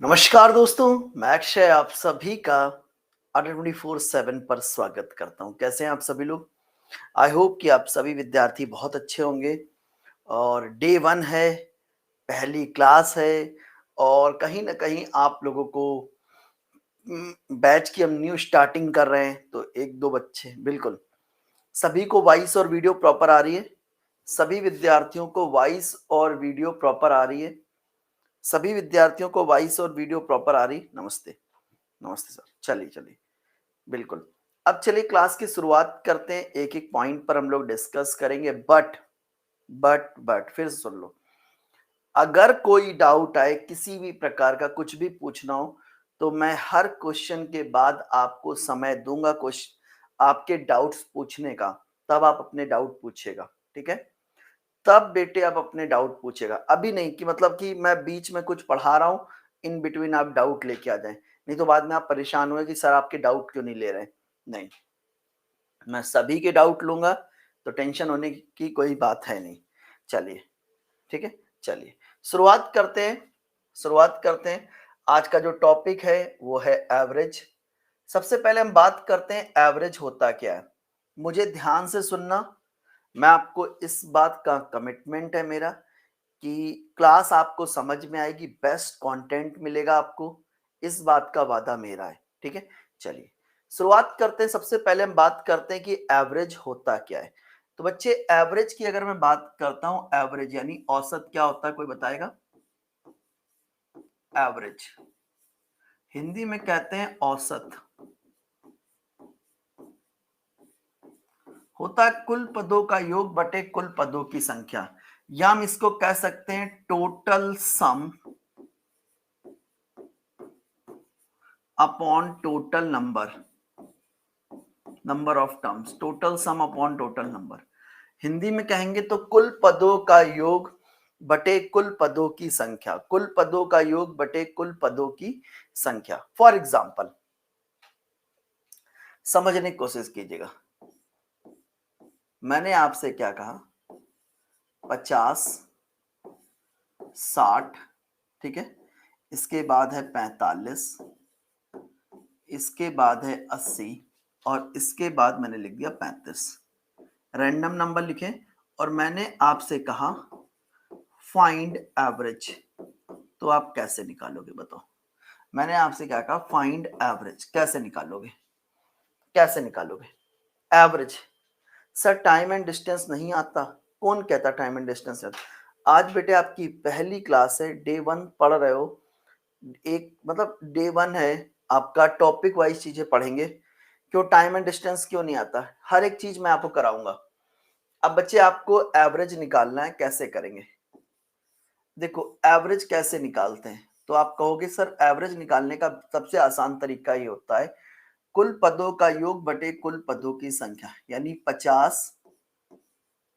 नमस्कार दोस्तों, मैं अक्षय आप सभी का अड्डा 24/7 पर स्वागत करता हूँ। कैसे हैं आप सभी लोग? आई होप कि आप सभी विद्यार्थी बहुत अच्छे होंगे और डे 1 है, पहली क्लास है और कहीं न कहीं आप लोगों को बैच की हम न्यू स्टार्टिंग कर रहे हैं, तो 1-2 बच्चे बिल्कुल। सभी को वॉइस और वीडियो प्रॉपर आ रही है? सभी विद्यार्थियों को वॉइस और वीडियो प्रॉपर आ रही है? सभी विद्यार्थियों को वॉइस और वीडियो प्रॉपर आ रही? नमस्ते। नमस्ते सर। चलिए, बिल्कुल। अब चलिए क्लास की शुरुआत करते हैं, एक-एक पॉइंट पर हम लोग डिस्कस करेंगे बट फिर से सुन लो। अगर कोई डाउट आए, किसी भी प्रकार का कुछ भी पूछना हो, तो मैं हर क्वेश्चन के बाद आपको समय दूँगा आपके डाउट्स पूछने का, तब आप अपने डाउट पूछिएगा, ठीक है? तब बेटे आप अपने डाउट पूछिएगा। अभी नहीं कि मतलब कि मैं बीच में कुछ पढ़ा रहा हूँ, इन बिटवीन आप डाउट लेके आ जाएँ। नहीं तो बाद में आप परेशान हुए कि सर आपके डाउट क्यों नहीं ले रहे हैं? नहीं, मैं सभी के डाउट लूँगा, तो टेंशन होने की कोई बात है नहीं। चलिए, ठीक है? चलिए, शुरुआत करते हैं। आज का जो टॉपिक है, वो है एवरेज। सबसे पहले हम बात करते हैं एवरेज होता क्या है? मुझे ध्यान से सुनना, मैं आपको इस बात का कमिटमेंट है मेरा कि क्लास आपको समझ में आएगी, बेस्ट कंटेंट मिलेगा आपको, इस बात का वादा मेरा है, ठीक है? चलिए, शुरुआत करते हैं। सबसे पहले हम बात करते हैं कि एवरेज होता क्या है? तो बच्चे एवरेज की अगर मैं बात करता हूँ, एवरेज यानी औसत क्या होता है, कोई बताएगा? एवरेज हिंदी में कहते हैं औसत। होता है कुल पदों का योग बटे कुल पदों की संख्या, या हम इसको कह सकते हैं total sum upon total number of terms. Total sum upon total number, Hindi में कहेंगे तो कुल पदों का योग बटे कुल पदों की संख्या। कुल पदों का योग बटे कुल पदों की संख्या। फॉर एग्जाम्पल, समझने की कोशिश कीजिएगा। मैंने आपसे क्या कहा? 50, 60, ठीक है, इसके बाद है 45, इसके बाद है 80 और इसके बाद मैंने लिख दिया 35। रैंडम नंबर लिखे और मैंने आपसे कहा फाइंड एवरेज। तो आप कैसे निकालोगे बताओ? मैंने आपसे क्या कहा? Find average. कैसे निकालोगे? कैसे निकालोगे average? Sir time and distance नहीं आता। कौन कहता टाइम एंड डिस्टेंस आता? आज बेटे आपकी पहली क्लास है, डे 1 पढ़ रहे हो, एक मतलब डे 1 है आपका, टॉपिक वाइज चीजें पढ़ेंगे। क्यों टाइम एंड डिस्टेंस क्यों नहीं आता? हर एक चीज मैं आपको कराऊंगा। अब बच्चे आपको एवरेज निकालना है, कैसे करेंगे? देखो एवरेज कैसे निकालते हैं, तो आप कहोगे सर एवरेज निकालने का सबसे आसान तरीका ये होता है कुल पदों का योग बटे कुल पदों की संख्या, यानी 50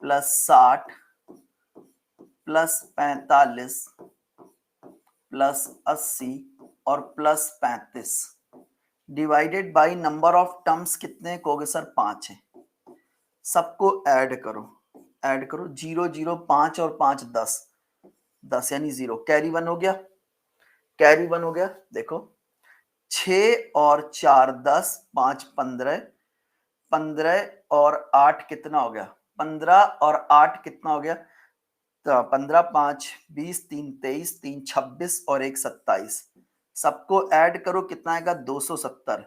प्लस 60 प्लस 45 प्लस 80 और plus 35 divided by number of terms. कितने कहोगे सर? 5 है। सबको ऐड करो 0 0 5 और 5 10, 10 यानी 0, कैरी 1 हो गया, कैरी 1 हो गया। देखो 6 और 4 10, 5 15, 15 और 8 कितना हो गया? 15 और 8 कितना हो गया? तो 15 5 20, 3 23, 3 26 और 1 27। सबको ऐड करो, कितना आएगा? 270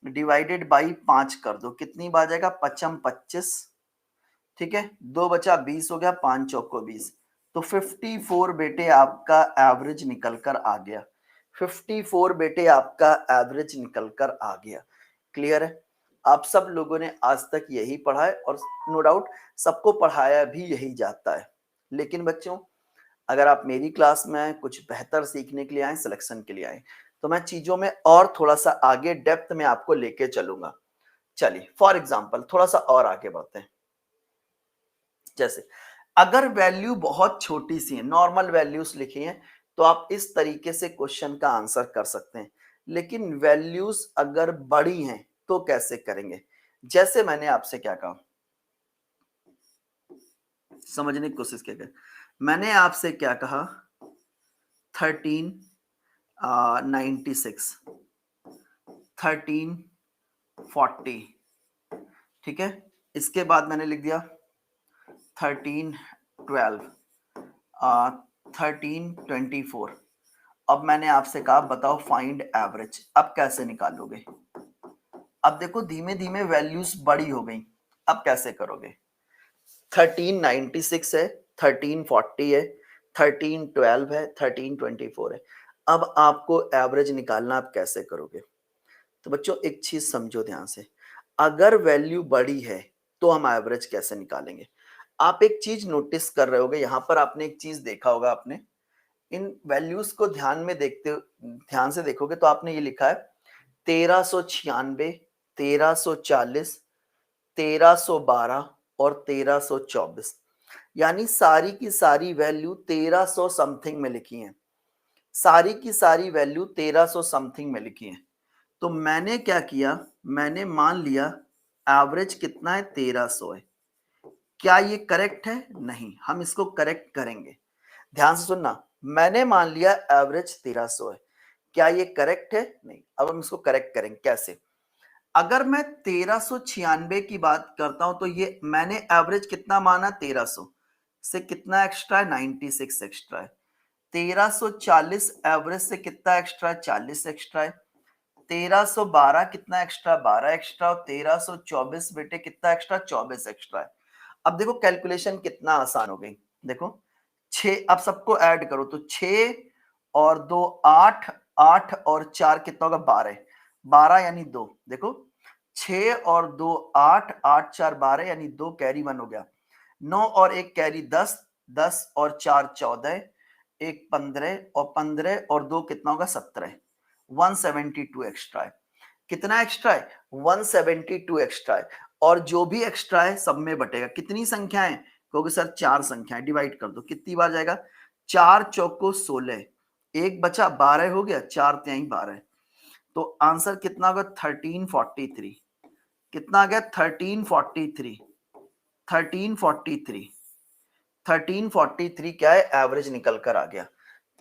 डिवाइडेड बाई 5 कर दो, कितनी बार जाएगा? 5 25, ठीक है, 2 बचा 20 हो गया, 5 चौको 20। तो 54 बेटे आपका एवरेज निकल कर आ गया। 54 बेटे आपका एवरेज निकल कर आ गया। क्लियर है? आप सब लोगों ने आज तक यही पढ़ा है और नो डाउट सबको पढ़ाया भी यही जाता है। लेकिन बच्चों, अगर आप मेरी क्लास में कुछ बेहतर सीखने के लिए आए, सिलेक्शन के लिए आए, तो मैं चीजों में और थोड़ा सा आगे डेप्थ में आपको लेके चलूंगा। चलिए फॉर एग्जांपल थोड़ा सा और आगे बढ़ते हैं। जैसे अगर वैल्यू बहुत छोटी सी है, नॉर्मल वैल्यूज लिखी हैं, तो आप इस तरीके से क्वेश्चन का आंसर कर सकते हैं। लेकिन वैल्यूज अगर बड़ी हैं तो कैसे करेंगे? जैसे मैंने आपसे क्या कहा, समझने की कोशिश कीजिए। मैंने आपसे क्या कहा? 13 96, 1340, ठीक है। इसके बाद मैंने लिख दिया 1312, 1324। अब मैंने आपसे कहा बताओ फाइंड एवरेज, अब कैसे निकालोगे? अब देखो धीमे धीमे वैल्यूज बड़ी हो गई, अब कैसे करोगे? 1396 है, 1340 है, 1312 है, 1324 है। अब आपको एवरेज निकालना, आप कैसे करोगे? तो बच्चों एक चीज समझो ध्यान से, अगर वैल्यू बड़ी है तो हम एवरेज कैसे निकालेंगे? आप एक चीज नोटिस कर रहे होगे, यहां पर आपने एक चीज देखा होगा, आपने इन वैल्यूज को ध्यान में देखते, ध्यान से देखोगे तो आपने ये लिखा है 1396, 1340, 1312 और 1324, यानी सारी की सारी वैल्यू 1300 समथिंग में लिखी है, सारी की सारी वैल्यू 1300 समथिंग में लिखी है। तो मैंने क्या किया, मैंने मान लिया एवरेज कितना है, 1300 है। क्या ये करेक्ट है? नहीं, हम इसको करेक्ट करेंगे। ध्यान से सुनना, मैंने मान लिया एवरेज 1300 है, क्या ये करेक्ट है? नहीं। अब हम इसको करेक्ट करेंगे कैसे? अगर मैं 1396 की बात करता हूं तो ये मैंने एवरेज कितना माना, 1300 से कितना एक्स्ट्रा है, 96 एक्स्ट्रा है। 1340 एवरेज से कितना एक्स्ट्रा है, 40 एक्स्ट्रा है। 1312 कितना एक्स्ट्रा, 12 एक्स्ट्रा। और 1324 बेटे कितना एक्स्ट्रा, 24 एक्स्ट्रा है। अब देखो कैलकुलेशन कितना आसान हो गई, देखो 6, अब सबको ऐड करो तो 6 और 2 8, 8 और 4 कितना होगा, 12, 12 यानी 2। देखो 6 और 2 8, 8 4 12 यानी 2 कैरी 1 हो गया। 9 और 1 कैरी 10, 10 और 4 14, 1 15 और 15 और 2 कितना होगा, 17। 172 एक्स्ट्रा है। कितना एक्स्ट्रा है, 172 एक्स्ट्रा है। और जो भी एक्स्ट्रा है सब में बटेगा। कितनी संख्याएं, क्योंकि सर 4 संख्याएं, डिवाइड कर दो, कितनी बार जाएगा, 4 चौको 16, एक बचा 12 हो गया, 4 त्याई 12। तो आंसर कितना होगा, 1343। कितना आ गया, 1343, 1343, 1343 क्या है, एवरेज निकल कर आ गया।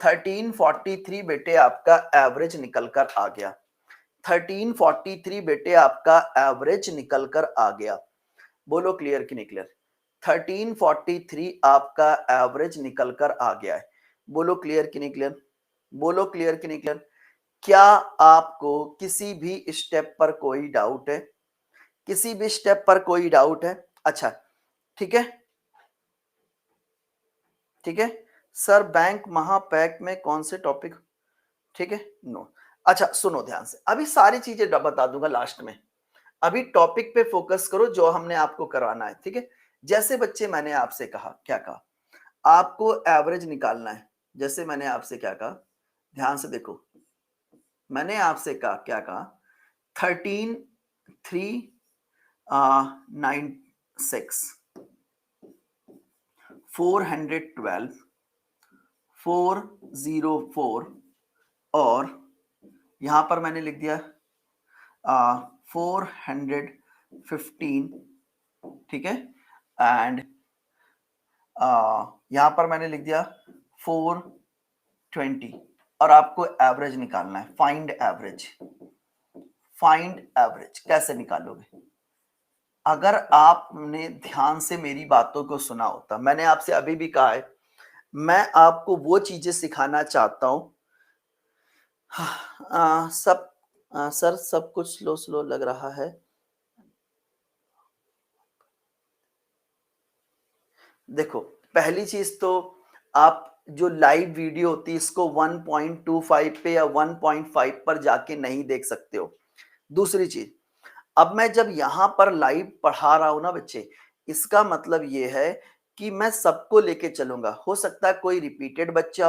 1343 बेटे आपका एवरेज निकल कर आ गया। 1343 बेटे आपका एवरेज निकल कर आ गया। बोलो क्लियर कि नहीं क्लियर? 1343 आपका एवरेज निकल कर आ गया है। बोलो क्लियर कि नहीं क्लियर? बोलो क्लियर कि नहीं क्लियर? क्या आपको किसी भी स्टेप पर कोई डाउट है? किसी भी स्टेप पर कोई डाउट है? अच्छा ठीक है, ठीक है सर। बैंक महापैक में कौन से टॉपिक, ठीक है, नो। अच्छा सुनो ध्यान से, अभी सारी चीजें बता दूंगा लास्ट में, अभी टॉपिक पे फोकस करो जो हमने आपको करवाना है, ठीक है। जैसे बच्चे मैंने आपसे कहा, क्या कहा, आपको एवरेज निकालना है। जैसे मैंने आपसे क्या कहा, ध्यान से देखो, मैंने आपसे कहा क्या कहा, 13,396, 412, 404 और यहां पर मैंने लिख दिया 415, ठीक है। एंड यहां पर मैंने लिख दिया 420 और आपको एवरेज निकालना है। फाइंड एवरेज, फाइंड एवरेज कैसे निकालोगे? अगर आपने ध्यान से मेरी बातों को सुना होता, मैंने आपसे अभी भी कहा है मैं आपको वो चीजें सिखाना चाहता हूं। सब सर सब कुछ स्लो स्लो लग रहा है। देखो पहली चीज तो आप जो लाइव वीडियो होती है इसको 1.25 पे या 1.5 पर जाके नहीं देख सकते हो। दूसरी चीज, अब मैं जब यहां पर लाइव पढ़ा रहा हूं ना बच्चे, इसका मतलब ये है कि मैं सबको लेके चलूंगा। हो सकता है कोई रिपीटेड बच्चा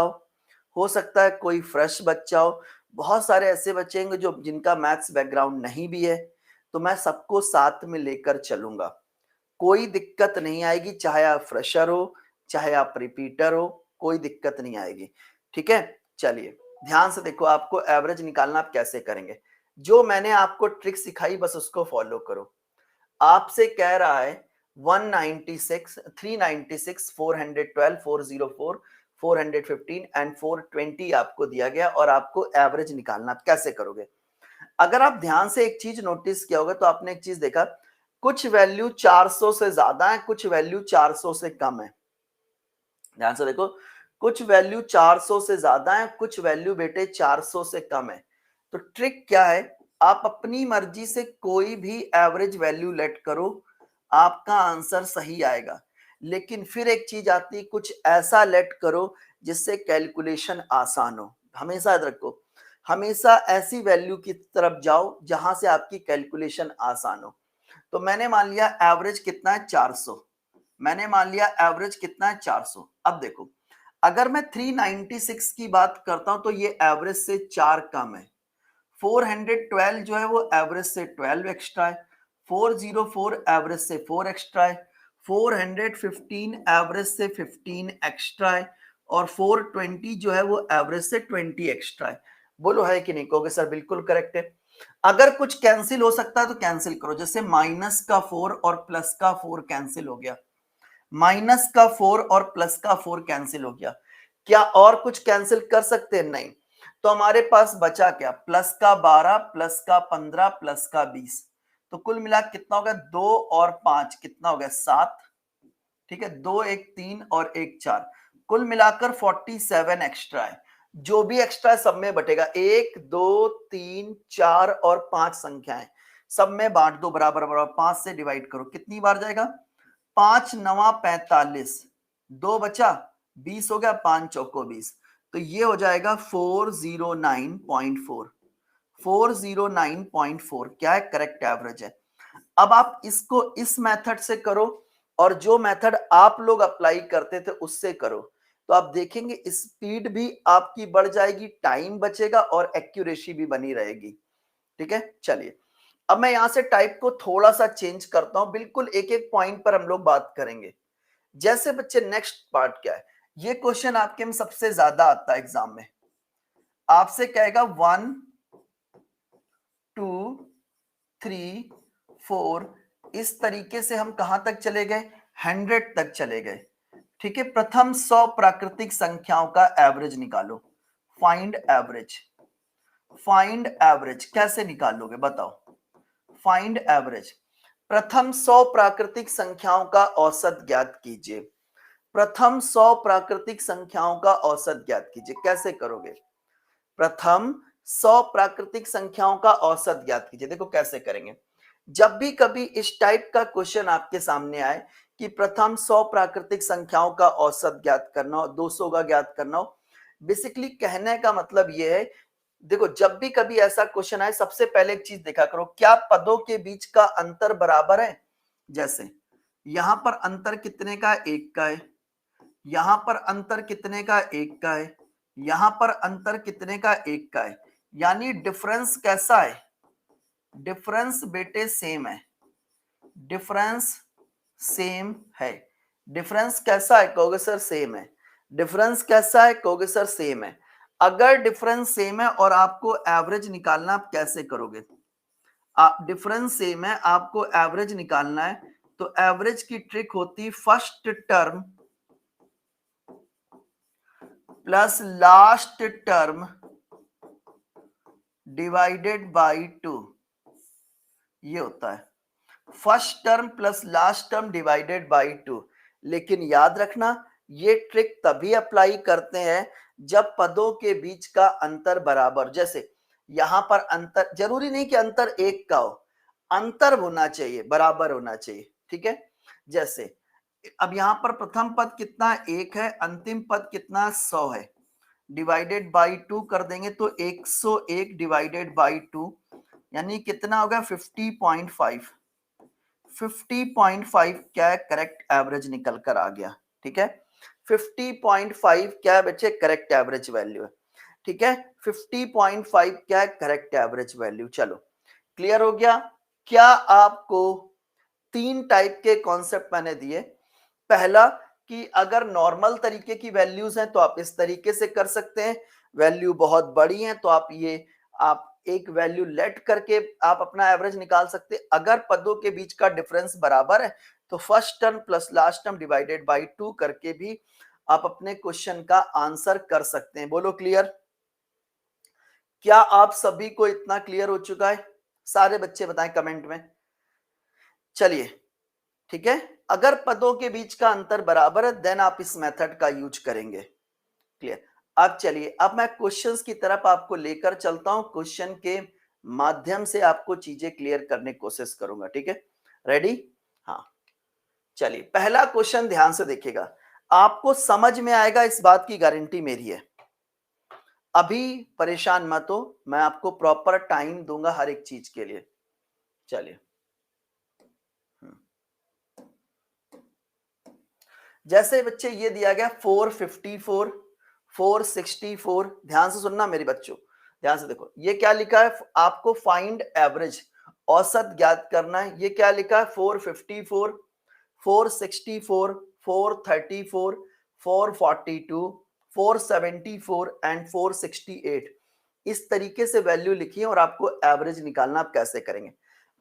हो सकता है कोई फ्रेश बच्चा हो, बहुत सारे ऐसे बच्चे होंगे जो जिनका मैथ्स बैकग्राउंड नहीं भी है, तो मैं सबको साथ में लेकर चलूंगा। कोई दिक्कत नहीं आएगी, चाहे आप फ्रेशर हो चाहे आप रिपीटर हो, कोई दिक्कत नहीं आएगी, ठीक है। चलिए ध्यान से देखो, आपको एवरेज निकालना आप कैसे करेंगे, जो मैंने आपको ट्रिक सिखाई बस उसको फॉलो करो। आपसे कह रहा है 196, 396, 412, 404, 415 एंड 420 आपको दिया गया और आपको एवरेज निकालना। आप कैसे करोगे? अगर आप ध्यान से एक चीज नोटिस किया होगा तो आपने एक चीज देखा, कुछ वैल्यू 400 से ज्यादा है, कुछ वैल्यू 400 से कम है। ध्यान से देखो, कुछ वैल्यू 400 से ज्यादा है, कुछ वैल्यू बेटे 400 से कम है। तो ट्रिक क्या है, आप अपनी मर्जी से कोई भी एवरेज वैल्यू लेट करो, आपका आंसर सही आएगा। लेकिन फिर एक चीज आती है, कुछ ऐसा लेट करो जिससे कैलकुलेशन आसान हो। हमेशा याद रखो, हमेशा ऐसी वैल्यू की तरफ जाओ जहां से आपकी कैलकुलेशन आसान हो। तो मैंने मान लिया एवरेज कितना है 400, मैंने मान लिया एवरेज कितना है 400। अब देखो, अगर मैं 396 की बात करता हूं तो ये एवरेज से 4 कम है। 412 जो है वो एवरेज से 12 एक्स्ट्रा है। 404 एवरेज से 4 एक्स्ट्रा है। 415 एवरेज से 15 एक्स्ट्रा है। और 420 जो है वो एवरेज से 20 एक्स्ट्रा है। बोलो है कि नहीं? कहोगे सर बिल्कुल करेक्ट है। अगर कुछ कैंसिल हो सकता है तो कैंसिल करो, जैसे माइनस का 4 और प्लस का 4 कैंसिल हो गया, माइनस का 4 और प्लस का 4 कैंसिल हो गया। क्या और कुछ कैंसिल कर सकते हैं? नहीं। तो हमारे पास बचा क्या? प्लस का 12, प्लस का 15, प्लस का 20। तो कुल मिला कितना हो गया? 2 और 5 कितना हो गया? 7। ठीक है, 2 1 3 और 1 4, कुल मिलाकर 47 एक्स्ट्रा है। जो भी एक्स्ट्रा है सब में बटेगा। 1 2 3 4 और 5 संख्याएं, सब में बांट दो बराबर बराबर, 5 से डिवाइड करो, कितनी बार जाएगा? 5 9 45, 2 बचा, 20 हो गया, 5 चौको 20। तो ये हो जाएगा 409.4। 409.4 क्या है? करेक्ट एवरेज है। अब आप इसको इस मेथड से करो और जो मेथड आप लोग अप्लाई करते थे उससे करो, तो आप देखेंगे स्पीड भी आपकी बढ़ जाएगी, टाइम बचेगा और एक्यूरेसी भी बनी रहेगी। ठीक है, चलिए अब मैं यहां से टाइप को थोड़ा सा चेंज करता हूं, बिल्कुल एक एक पॉइंट पर हम लोग बात करेंगे। जैसे बच्चे नेक्स्ट पार्ट क्या है, ये क्वेश्चन आपके में सबसे ज्यादा आता है एग्जाम में। आपसे कहेगा 1 2 3 4, इस तरीके से हम कहां तक चले गए? 100 तक चले गए। ठीक है, प्रथम 100 प्राकृतिक संख्याओं का एवरेज निकालो। Find average. फाइंड एवरेज कैसे निकालोगे बताओ? फाइंड एवरेज, प्रथम 100 प्राकृतिक संख्याओं का औसत ज्ञात कीजिए। प्रथम 100 प्राकृतिक संख्याओं का औसत ज्ञात कीजिए। कैसे करोगे? प्रथम 100 प्राकृतिक संख्याओं का औसत ज्ञात कीजिए। देखो कैसे करेंगे, जब भी कभी इस टाइप का क्वेश्चन आपके सामने आए कि प्रथम 100 प्राकृतिक संख्याओं का औसत ज्ञात करना हो, 200 का ज्ञात करना हो, बेसिकली कहने का मतलब यह है, देखो जब भी कभी ऐसा क्वेश्चन आए सबसे पहले एक चीज देखा करो, क्या पदों के बीच का अंतर बराबर है? जैसे यहां पर अंतर कितने का? 1 का है। यहां पर अंतर कितने का? 1 का है। यहां पर अंतर कितने का? 1 का है। यानी डिफरेंस कैसा है? डिफरेंस बेटे सेम है। डिफरेंस सेम है। डिफरेंस कैसा है? कहोगे सर सेम है। डिफरेंस कैसा है? कहोगे सर सेम है। अगर डिफरेंस सेम है और आपको एवरेज निकालना, आप कैसे करोगे? डिफरेंस सेम है, आपको एवरेज निकालना है, तो एवरेज की ट्रिक होती first term plus last term divided by 2, ये होता है first term plus last term divided by 2। लेकिन याद रखना, ये ट्रिक तभी अप्लाई करते हैं जब पदों के बीच का अंतर बराबर, जैसे यहां पर अंतर जरूरी नहीं कि अंतर 1 का हो, अंतर होना चाहिए, बराबर होना चाहिए। ठीक है, जैसे अब यहां पर प्रथम पद कितना? 1 है, अंतिम पद कितना? 100 है। डिवाइडेड बाई 2 कर देंगे तो 101 डिवाइडेड बाई 2, यानी कितना होगा? 50.5। 50.5 क्या है? करेक्ट एवरेज निकल कर आ गया। ठीक है, 50.5 क्या है बच्चे? करेक्ट एवरेज वैल्यू है। ठीक है, 50.5 क्या है? Correct average value. चलो क्लियर हो गया। क्या आपको 3 टाइप के कॉन्सेप्ट मैंने दिए? पहला कि अगर नॉर्मल तरीके की वैल्यूज हैं तो आप इस तरीके से कर सकते हैं, वैल्यू बहुत बड़ी है तो आप एक वैल्यू लेट करके आप अपना एवरेज निकाल सकते हैं। अगर पदों के बीच का डिफरेंस बराबर है तो first term plus last term divided by 2 करके भी आप अपने क्वेश्चन का आंसर कर सकते हैं। बोलो क्लियर। क्या आप सभी को इतना क्लियर हो चुका है? सारे बच्चे बताएं कमेंट में। चलिए ठीक है, अगर पदों के बीच का अंतर बराबर है देन आप इस मेथड का यूज करेंगे। क्लियर। अब चलिए, अब मैं क्वेश्चंस की तरफ आपको लेकर चलता हूं, क्वेश्चन के माध्यम से आपको चीजें क्लियर करने की कोशिश करूंगा। ठीक है, रेडी? हाँ, चलिए पहला क्वेश्चन ध्यान से देखिएगा, आपको समझ में आएगा इस बात की गारंटी मेरी है। अभी परेशान मत हो, मैं आपको प्रॉपर टाइम दूंगा हर एक चीज के लिए। चलिए, जैसे बच्चे ये दिया गया 454, 464, ध्यान से सुनना मेरे बच्चों, ध्यान से देखो, ये क्या लिखा है, आपको फाइंड एवरेज, औसत ज्ञात करना है। ये क्या लिखा है, 454, 464, 434, 442, 474 एंड 468, इस तरीके से वैल्यू लिखी है और आपको एवरेज निकालना। आप कैसे करेंगे?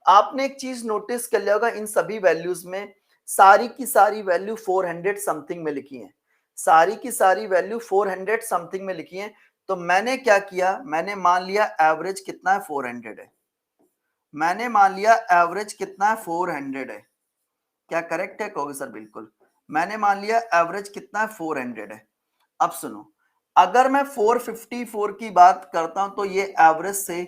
आपने एक चीज नोटिस कर लिया होगा, इन सभी वैल्यूज में सारी की सारी वैल्यू 400 समथिंग में लिखी है, सारी की सारी वैल्यू 400 समथिंग में लिखी है। तो मैंने क्या किया, मैंने मान लिया एवरेज कितना है, 400 है। मैंने मान लिया एवरेज कितना है, 400 है। क्या करेक्ट है? कहोगे सर बिल्कुल। मैंने मान लिया एवरेज कितना है, 400 है। अब सुनो, अगर मैं 454 की बात करता हूं तो ये एवरेज से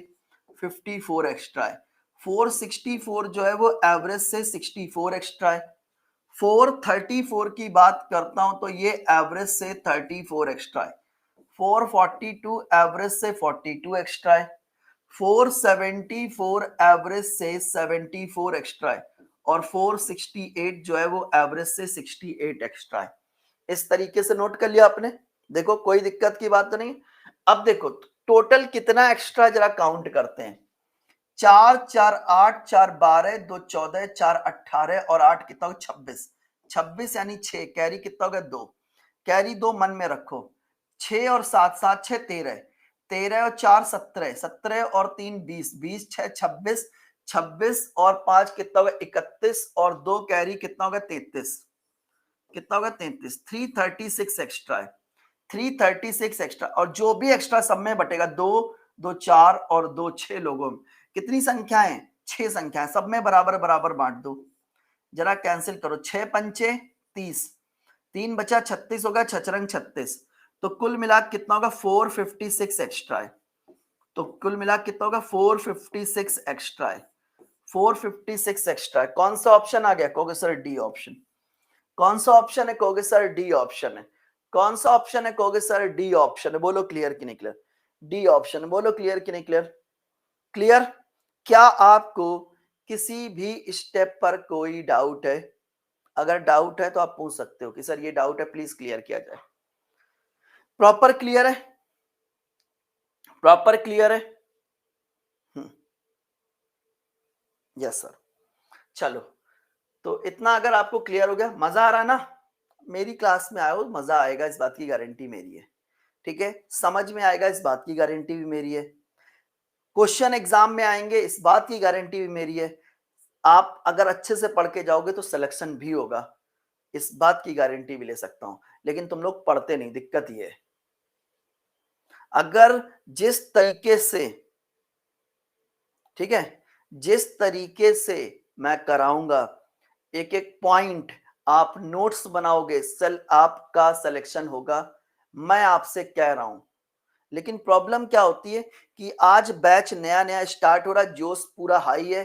54 एक्स्ट्रा है। 464 जो है वो एवरेज से 64 एक्स्ट्रा है। 434 की बात करता हूं तो ये एवरेज से 34 एक्स्ट्रा है। 442 एवरेज से 42 एक्स्ट्रा है। 474 एवरेज से 74 एक्स्ट्रा है और 468 जो है वो एवरेज से 68 एक्स्ट्रा है। इस तरीके से नोट कर लिया आपने? देखो कोई दिक्कत की बात तो नहीं। अब देखो टोटल कितना एक्स्ट्रा जरा काउंट करते हैं। 4 4 8, 4 12, 2 14, 4 18 और 8 कितना होगा, 26। 26 यानी 6, कैरी कितना होगा, 2। कैरी 2 मन में रखो। 6 और 7, 7 6 13, 13 और 4 17, 17 और 3 20, 20 6 26, 26 और 5 कितना होगा, 31 और 2 कैरी कितना होगा, 33। कितना होगा, 33। 336 एक्स्ट्रा है, 336 एक्स्ट्रा। और जो भी एक्स्ट्रा सब में बटेगा, 2 2 4 और 2 6 लोगों में कितनी संख्याएं, 6 संख्याएं, सब में बराबर बराबर बांट दो। जरा कैंसिल करो, 6 पंचे 30, 3 बचा 36 होगा, 6 36। तो कुल मिला कितना होगा, 456 एक्स्ट्रा है। तो कुल मिला कितना होगा, 456 एक्स्ट्रा है। 456 एक्स्ट्रा है। कौन सा ऑप्शन आ गया, कहोगे सर डी ऑप्शन। कौन सा ऑप्शन है, कहोगे सर डी ऑप्शन है। कौन सा ऑप्शन है, कहोगे सर डी ऑप्शन है। बोलो क्लियर कि नहीं क्लियर? डी ऑप्शन, बोलो क्लियर कि नहीं क्लियर? क्लियर। क्या आपको किसी भी स्टेप पर कोई डाउट है? अगर डाउट है तो आप पूछ सकते हो कि सर ये डाउट है, प्लीज क्लियर किया जाए। प्रॉपर क्लियर है? प्रॉपर क्लियर है? Yes sir. चलो, तो इतना अगर आपको क्लियर हो गया, मजा आ रहा है ना? मेरी क्लास में आओ, मजा आएगा, इस बात की गारंटी मेरी है। ठीक है, समझ में आएगा, इस बात की गारंटी भी मेरी है। क्वेश्चन एग्जाम में आएंगे, इस बात की गारंटी भी मेरी है। आप अगर अच्छे से पढ़ के जाओगे तो सिलेक्शन भी होगा, इस बात की गारंटी भी ले सकता हूं। लेकिन तुम लोग पढ़ते नहीं, दिक्कत ये है। अगर जिस तरीके से, ठीक है, जिस तरीके से मैं कराऊंगा, एक एक पॉइंट आप नोट्स बनाओगे, आपका सिलेक्शन होगा, मैं आपसे कह रहा हूं। लेकिन प्रॉब्लम क्या होती है कि आज बैच नया नया स्टार्ट हो रहा है, जोश पूरा हाई है।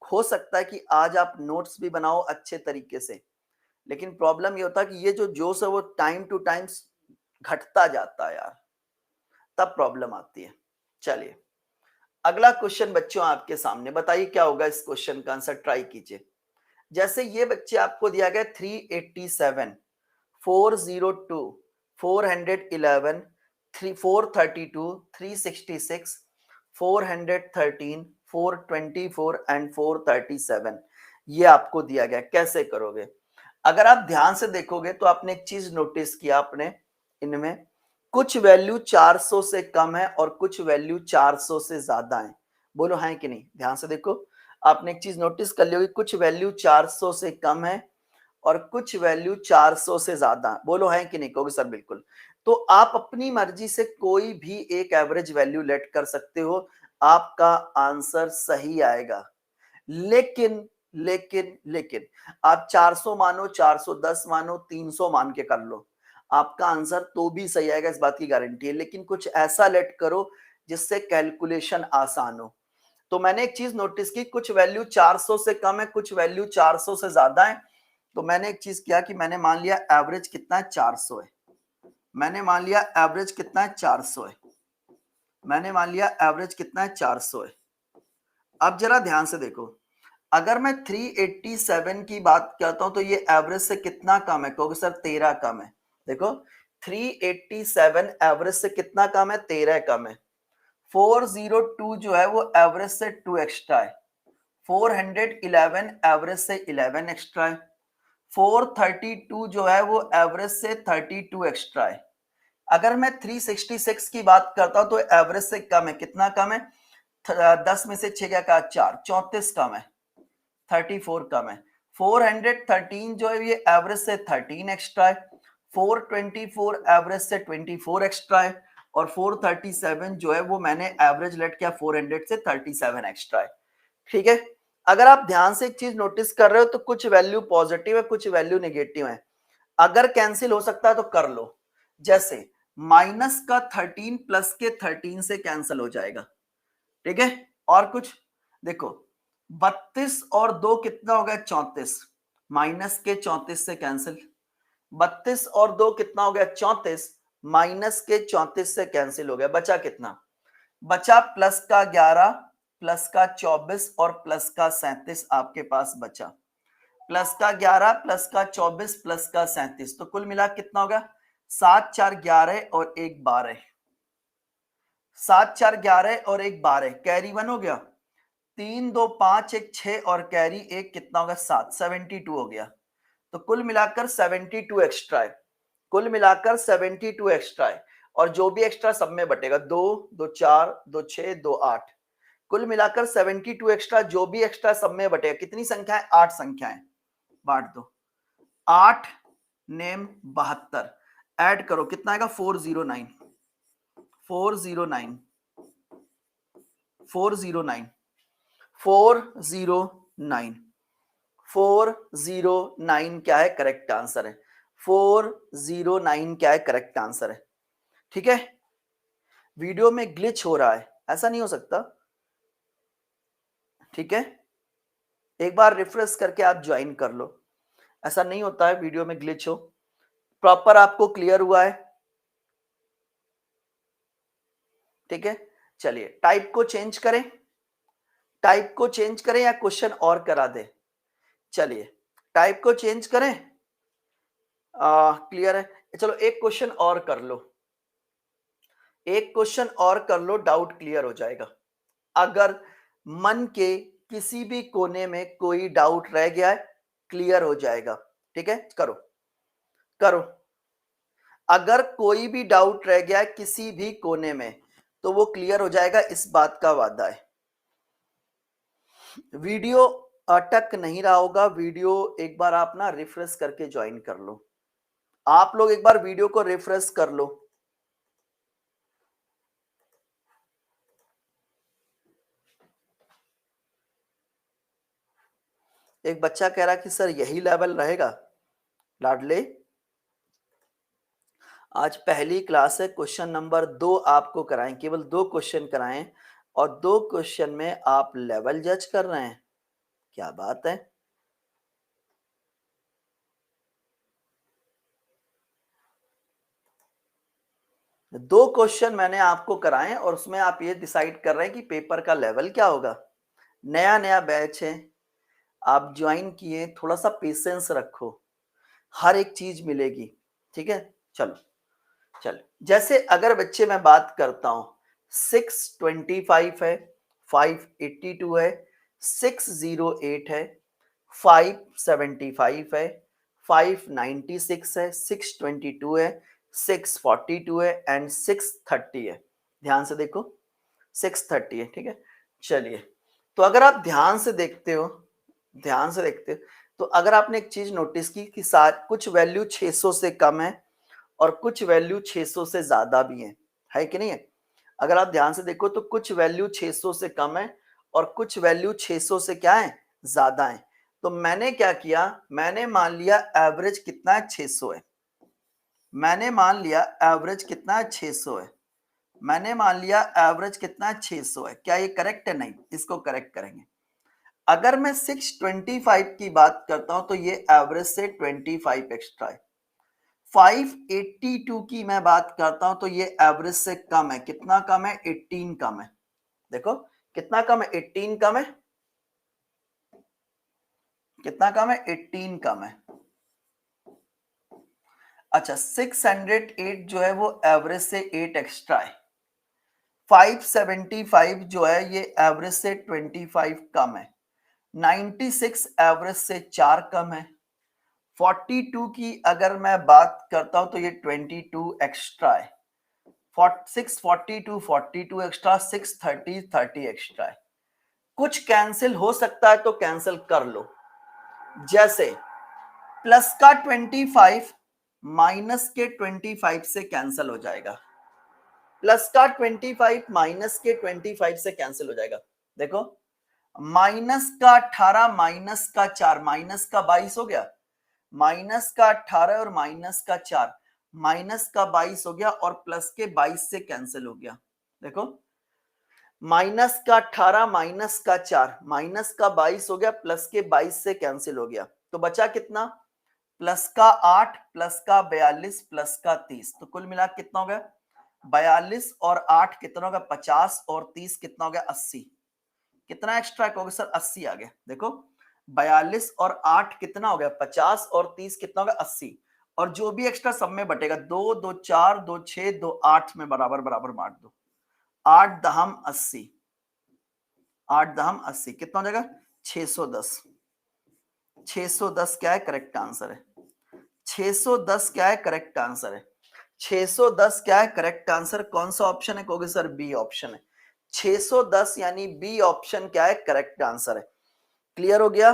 हो सकता है कि आज आप नोट्स भी बनाओ अच्छे तरीके से, लेकिन प्रॉब्लम ये होता है कि ये जो जोश है वो टाइम टू टाइम घटता जाता है यार, तब प्रॉब्लम आती है। चलिए अगला क्वेश्चन बच्चों आपके सामने, बताइए क्या होगा इस क्वेश्चन का आंसर, ट्राई कीजिए। जैसे ये बच्चे आपको दिया गया 387, 402, 411, 432, 366, 413, 424 एंड 437, ये आपको दिया गया। कैसे करोगे? अगर आप ध्यान से देखोगे तो आपने एक चीज नोटिस किया, आपने इनमें कुछ वैल्यू 400 से कम है और कुछ वैल्यू 400 से ज्यादा है। बोलो है कि नहीं? ध्यान से देखो, आपने एक चीज नोटिस कर ली होगी, कुछ वैल्यू 400 से कम है और कुछ वैल्यू 400 से ज्यादा। बोलो है कि नहीं? कहोगे सर बिल्कुल। तो आप अपनी मर्जी से कोई भी एक एवरेज वैल्यू लेट कर सकते हो, आपका आंसर सही आएगा। लेकिन लेकिन लेकिन आप 400 मानो, 410 मानो, 300 मान के कर लो, आपका आंसर तो भी सही आएगा, इस बात की गारंटी है। लेकिन कुछ ऐसा लेट करो जिससे कैलकुलेशन आसान हो। तो मैंने एक चीज नोटिस की, कुछ वैल्यू 400 से कम है, कुछ वैल्यू 400 से ज्यादा है। तो मैंने एक चीज किया कि मैंने मान लिया एवरेज कितना है, 400 है। मैंने मान लिया एवरेज कितना है, 400 है। मैंने मान लिया एवरेज कितना है, 400 है। अब जरा ध्यान से देखो, अगर मैं 387 की बात करता हूं तो ये एवरेज से कितना कम है? कहोगे सर 13 कम है। देखो 387 एवरेज से कितना कम है? 13 कम है। 402 जो है वो एवरेज से 2 एक्स्ट्रा है। 411 एवरेज से 11 एक्स्ट्रा है। 432 जो है वो एवरेज से 32 एक्स्ट्रा है। अगर मैं 366 की बात करता हूं तो एवरेज से कम है। कितना कम है? 10 में से 6 क्या कहा? 4, 34 कम है। 34 कम है। 413 जो है ये एवरेज से 13 एक्स्ट्रा है। 424 एवरेज से 24 एक्स्ट्रा है। और 437 जो है वो मैंने एवरेज लेट किया 400 से 37 एक्स्ट्रा है। ठीक है। अगर आप ध्यान से एक चीज नोटिस कर रहे हो तो कुछ वैल्यू पॉजिटिव है, कुछ वैल्यू नेगेटिव है। अगर कैंसिल हो सकता है तो कर लो। जैसे माइनस का 13 प्लस के 13 से कैंसिल हो जाएगा। ठीक है। और कुछ देखो, 32 और 2 कितना हो गया? 34। माइनस के 34 से कैंसिल। 32 और 2 कितना हो गया? 34। माइनस के 34 से कैंसिल हो गया। बचा कितना? बचा प्लस का 11, प्लस का 24 और प्लस का 37 आपके पास बचा। प्लस का 11, प्लस का 24, प्लस का 37, तो कुल मिला कितना होगा? 7 4 11 और 1 12। 7 4 11 और 1 12, कैरी 1 हो गया। 3 2 5 1 6 और कैरी 1 कितना होगा? 7, 72 हो गया। तो कुल मिलाकर 72 एक्स्ट्रा है। कुल मिलाकर 72 एक्स्ट्रा है। और जो भी एक्स्ट्रा सब में बटेगा, 2 2 4 2 6 2 8। कुल मिलाकर 72 एक्स्ट्रा, जो भी एक्स्ट्रा सब में बटेगा। कितनी संख्या है? 8 संख्याएं। बांट दो। 8 नेम 72, ऐड करो कितना आएगा? 409। 409 409 409 409 क्या है? करेक्ट आंसर है। 409 क्या है? करेक्ट आंसर है। ठीक है। वीडियो में ग्लिच हो रहा है, ऐसा नहीं हो सकता। ठीक है। एक बार रिफ्रेश करके आप ज्वाइन कर लो। ऐसा नहीं होता है वीडियो में ग्लिच हो। प्रॉपर आपको क्लियर हुआ है? ठीक है। चलिए टाइप को चेंज करें। टाइप को चेंज करें या क्वेश्चन और करा दे? चलिए टाइप को चेंज करें। क्लियर है? चलो एक क्वेश्चन और कर लो। एक क्वेश्चन और कर लो, डाउट क्लियर हो जाएगा। अगर मन के किसी भी कोने में कोई डाउट रह गया है, क्लियर हो जाएगा। ठीक है। करो करो। अगर कोई भी डाउट रह गया है किसी भी कोने में तो वो क्लियर हो जाएगा, इस बात का वादा है। वीडियो अटक नहीं रहा होगा। वीडियो एक बार आप ना रिफ्रेश करके ज्वाइन कर लो। आप लोग एक बार वीडियो को रिफ्रेश कर लो। एक बच्चा कह रहा कि सर यही लेवल रहेगा। लाडले आज पहली क्लास है, क्वेश्चन नंबर 2 आपको कराएं, केवल 2 क्वेश्चन कराएं और 2 क्वेश्चन में आप लेवल जज कर रहे हैं। क्या बात है। दो क्वेश्चन मैंने आपको कराए और उसमें आप ये डिसाइड कर रहे हैं कि पेपर का लेवल क्या होगा। नया नया बैच है, आप ज्वाइन किए, थोड़ा सा पेशेंस रखो, हर एक चीज मिलेगी। ठीक है। चलो चलो, जैसे अगर बच्चे मैं बात करता हूं 625 है, 582 है, 608 है, 575 है, 596 है, 622 है, 642 है एंड 630 है। ध्यान से देखो 630 है। ठीक है। चलिए, तो अगर आप ध्यान से देखते हो, ध्यान से देखते हो तो अगर आपने एक चीज नोटिस की कि कुछ वैल्यू 600 से कम है और कुछ वैल्यू 600 से ज्यादा भी है कि नहीं है? अगर आप ध्यान से देखो तो कुछ वैल्यू 600 से कम है और कुछ वैल्यू 600 से क्या है, ज्यादा है। तो मैंने क्या किया, मैंने मान लिया एवरेज कितना है, 600 है। मैंने मान लिया एवरेज कितना है, 600 है। मैंने मान लिया एवरेज कितना है, 600 है। क्या ये करेक्ट है? नहीं, इसको करेक्ट करेंगे। अगर मैं 625 की बात करता हूं तो ये एवरेज से 25 एक्स्ट्रा है। 582 की मैं बात करता हूं तो ये एवरेज से कम है। कितना कम है? 18 कम है। देखो कितना कम है, 18 कम है। कितना कम है? 18 कम है। अच्छा, 608 जो है वो एवरेज से 8 एक्स्ट्रा है। 575 जो है ये एवरेज से 25 कम है। 96 एवरेज से 4 कम है। 42 की अगर मैं बात करता हूं तो ये 22 एक्स्ट्रा है। 642 42 एक्स्ट्रा, 630 30 एक्स्ट्रा है। कुछ कैंसिल हो सकता है तो कैंसिल कर लो। जैसे प्लस का 25 माइनस के 25 से कैंसिल हो जाएगा। प्लस का 25 माइनस के 25 से कैंसिल हो जाएगा। देखो माइनस का 18 माइनस का 4 माइनस का 22 हो गया। माइनस का 18 और माइनस का 4 माइनस का 22 हो गया और प्लस के 22 से कैंसिल हो गया। देखो माइनस का 18 माइनस का 4 माइनस का 22 हो गया, प्लस के 22 से कैंसिल हो गया। तो बचा कितना? प्लस का 8 प्लस का 42 प्लस का 30। तो कुल मिला कितना हो गया? 42 और 8 कितना हो गया? 50 और 30 कितना हो गया? 80। कितना एक्स्ट्रा कहोगे सर? 80 आ गया। देखो 42 और 8 कितना हो गया? 50 और 30 कितना हो गया? 80। और जो भी एक्स्ट्रा सब में बटेगा 2 2 4 2 6 2 8 में बराबर बराबर बांट दो। 8 दहम 80। 8 दहम 80 कितना हो जाएगा? 610। 610 क्या है? करेक्ट आंसर है। 610 क्या है? करेक्ट आंसर है। 610 क्या है? Correct answer. कौन सा ऑप्शन है कहोगे सर? बी ऑप्शन है। 610 यानी बी ऑप्शन क्या है? करेक्ट आंसर है। क्लियर हो गया?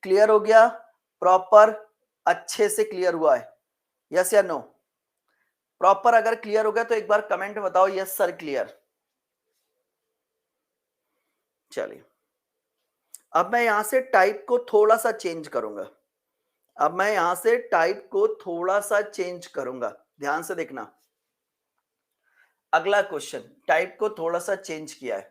क्लियर हो गया? प्रॉपर अच्छे से क्लियर हुआ है? यस या नो? प्रॉपर अगर क्लियर हो गया तो एक बार कमेंट में बताओ यस सर क्लियर। चलिए अब मैं यहां से टाइप को थोड़ा सा चेंज करूंगा। अब मैं यहां से टाइप को थोड़ा सा चेंज करूंगा, ध्यान से देखना। अगला क्वेश्चन टाइप को थोड़ा सा चेंज किया है।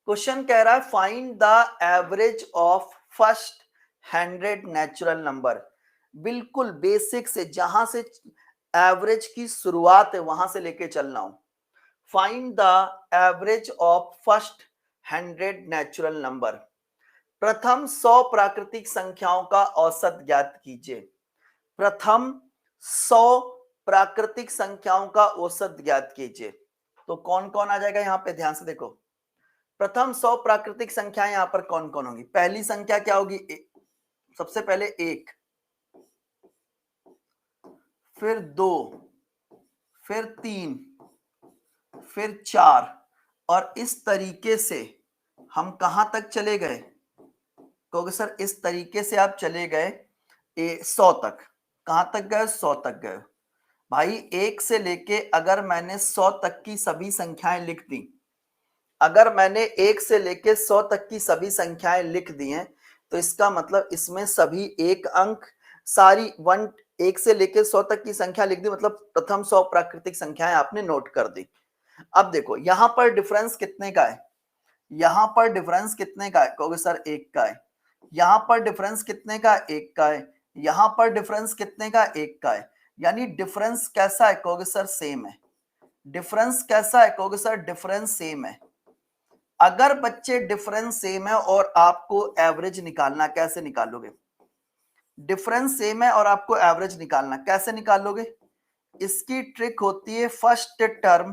क्वेश्चन कह रहा है find the average of first 100 natural number. बिल्कुल बेसिक से, जहां से एवरेज की शुरुआत है वहां से लेके चलना हूं। Find the average of first 100 natural number. प्रथम 100 प्राकृतिक संख्याओं का औसत ज्ञात कीजिए। प्रथम 100 प्राकृतिक संख्याओं का औसत ज्ञात कीजिए। तो कौन कौन आ जाएगा यहां पे? ध्यान से देखो। प्रथम 100 प्राकृतिक संख्याएं यहां पर कौन कौन होंगी? पहली संख्या क्या होगी? सबसे पहले 1, फिर 2, फिर 3, फिर 4 और इस तरीके से हम कहां तक चले गए? कहोगे सर इस तरीके से आप चले गए 100 तक। कहां तक गए? 100 तक गए। भाई 1 से लेके अगर मैंने 100 तक की सभी संख्याएं लिख दी, अगर मैंने 1 से लेके 100 तक की सभी संख्याएं लिख दी हैं तो इसका मतलब इसमें सभी एक अंक, सारी 1 से लेके 100 तक की संख्या लिख दी, मतलब प्रथम 100 प्राकृतिक संख्याएं आपने नोट कर दी। अब देखो यहां पर डिफरेंस कितने का है? यहां पर डिफरेंस कितने का है? कहोगे सर 1 का है। यहां पर डिफरेंस कितने का? 1 का है। यहां पर डिफरेंस कितने का? 1 का है। यानी डिफरेंस कैसा है? कहोगे सर सेम है। डिफरेंस कैसा है? कहोगे सर डिफरेंस सेम है। अगर बच्चे डिफरेंस सेम है और आपको एवरेज निकालना, कैसे निकालोगे? डिफरेंस सेम है और आपको एवरेज निकालना, कैसे निकालोगे? इसकी ट्रिक होती है first term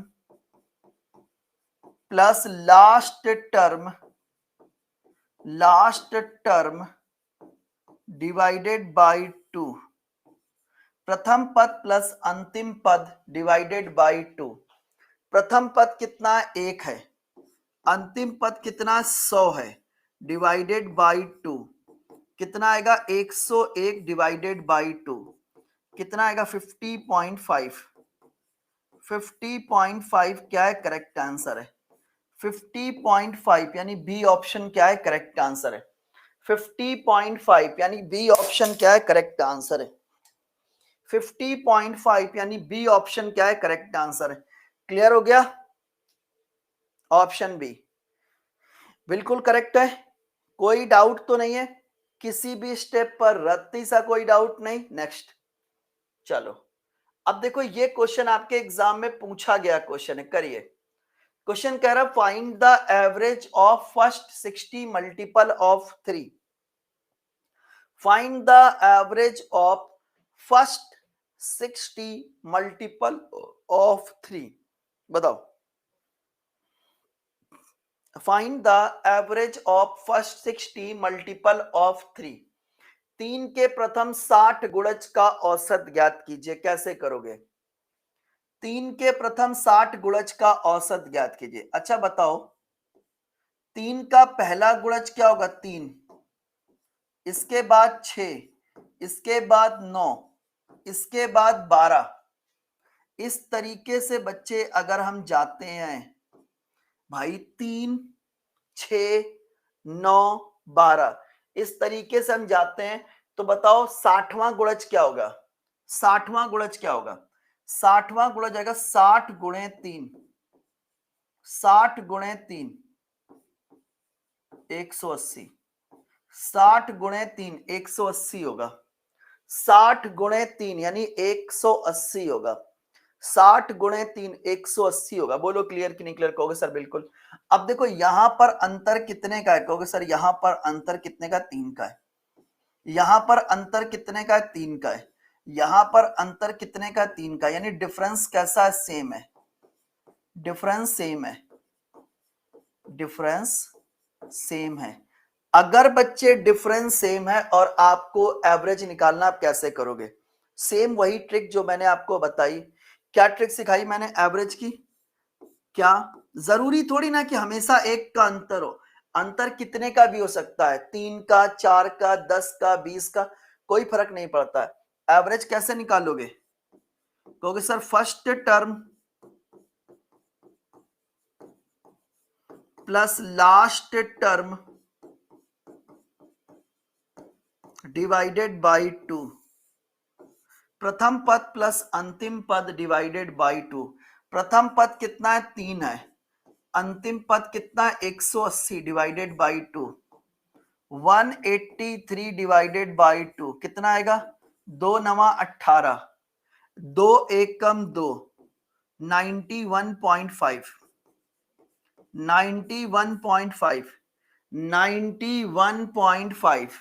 plus last term divided by 2। प्रथम पद प्लस अंतिम पद डिवाइडेड बाय 2। प्रथम पद कितना? 1 है। अंतिम पद कितना? 100 है, डिवाइडेड बाय 2। कितना आएगा 101 डिवाइडेड बाई 2, कितना आएगा 50.5। 50.5 क्या है, करेक्ट आंसर है 50.5, यानी बी ऑप्शन क्या है, करेक्ट आंसर है 50.5, यानी बी ऑप्शन क्या है, करेक्ट आंसर है 50.5, यानी बी ऑप्शन क्या है, करेक्ट आंसर है। क्लियर हो गया, ऑप्शन बी बिल्कुल करेक्ट है, कोई डाउट तो नहीं है किसी भी स्टेप पर, रत्ती सा कोई डाउट नहीं। नेक्स्ट चलो, अब देखो ये क्वेश्चन आपके एग्जाम में पूछा गया क्वेश्चन है, करिए। क्वेश्चन कह रहा find the average of first 60 multiple of 3। Find the average of first 60 multiple of 3, बताओ। Find the average of first 60 multiple of 3। 3 के प्रथम 60 गुणज का औसत ज्ञात कीजिए। कैसे करोगे? 3 के प्रथम 60 गुणज का औसत ज्ञात कीजिए। अच्छा बताओ, 3 का पहला गुणज क्या होगा? 3, इसके बाद 6, इसके बाद 9, इसके बाद 12। इस तरीके से बच्चे अगर हम जाते हैं भाई, 3, 6, 9, 12, इस तरीके से हम जाते हैं, तो बताओ 60वां गुणज क्या होगा? 60वां गुणज क्या होगा? 60वां गुणज आएगा 60 गुणे 3, 60 गुणे 3 180, 60 गुणे 3 180 होगा, 60 गुणे 3 यानी 180 होगा, 60 गुणे 3 180 होगा। बोलो क्लियर कि नहीं क्लियर? कहोगे सर बिल्कुल। अब देखो यहां पर अंतर कितने का है? कहोगे सर यहां पर अंतर कितने का? 3 का है। यहां पर अंतर कितने का है? 3 का है। यहां पर अंतर कितने का? 3 का, यानी डिफरेंस कैसा है? सेम है, डिफरेंस सेम है, डिफरेंस सेम है। अगर बच्चे डिफरेंस सेम है और आपको एवरेज निकालना, आप कैसे करोगे? सेम वही ट्रिक जो मैंने आपको बताई। क्या ट्रिक सिखाई मैंने एवरेज की? क्या जरूरी थोड़ी ना कि हमेशा एक का अंतर हो, अंतर कितने का भी हो सकता है, 3 का, 4 का, 10 का, 20 का, कोई फर्क नहीं पड़ता है। एवरेज कैसे निकालोगे? कहोगे sir first term plus last term divided by 2, प्रथम पद प्लस अंतिम पद डिवाइडेड बाई 2। प्रथम पद कितना है? 3 है। अंतिम पद कितना है? 180 डिवाइडेड बाई 2, 183 डिवाइडेड बाई 2 कितना आएगा? 2 नवा 18, 2 एकम 2, 91.5, 91.5, 91.5,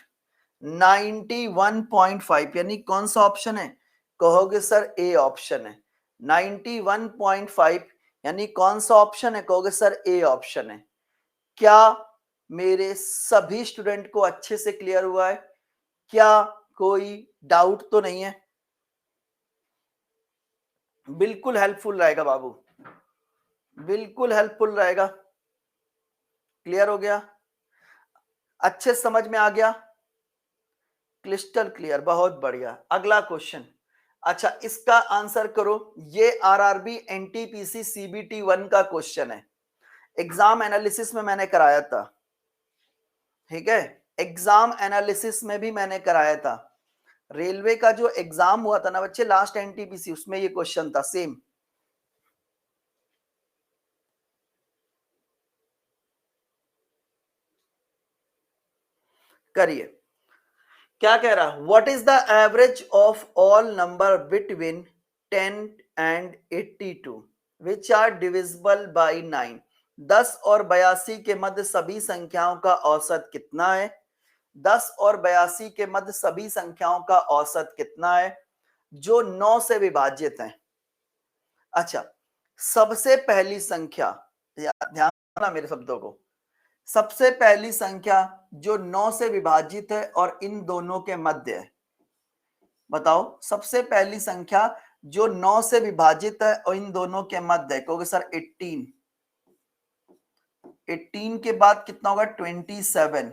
91.5, यानी कौन सा ऑप्शन है? कहोगे सर ए ऑप्शन है। 91.5 यानी कौन सा ऑप्शन है? कहोगे सर ए ऑप्शन है। क्या मेरे सभी स्टूडेंट को अच्छे से क्लियर हुआ है? क्या कोई डाउट तो नहीं है? बिल्कुल हेल्पफुल रहेगा बाबू, बिल्कुल हेल्पफुल रहेगा। क्लियर हो गया? अच्छे समझ में आ गया? क्रिस्टल क्लियर, बहुत बढ़िया। अगला क्वेश्चन, अच्छा इसका आंसर करो। ये आरआरबी एनटीपीसी सीबीटी 1 का क्वेश्चन है, एग्जाम एनालिसिस में मैंने कराया था, ठीक है, एग्जाम एनालिसिस में भी मैंने कराया था। रेलवे का जो एग्जाम हुआ था ना बच्चे लास्ट एनटीपीसी, उसमें ये क्वेश्चन था सेम। करिए, क्या कह रहा? What is the average of all number between 10 and 82 which are divisible by 9। 10 और 82 के मध्य सभी संख्याओं का औसत कितना है? 10 और 82 के मध्य सभी संख्याओं का औसत कितना है जो 9 से विभाजित है? अच्छा, सबसे पहली संख्या, ध्यान देना मेरे शब्दों को, सबसे पहली संख्या जो 9 से विभाजित है और इन दोनों के मध्य है, बताओ सबसे पहली संख्या जो 9 से विभाजित है और इन दोनों के मध्य है। कहोगे सर 18, 18 के बाद कितना होगा? 27,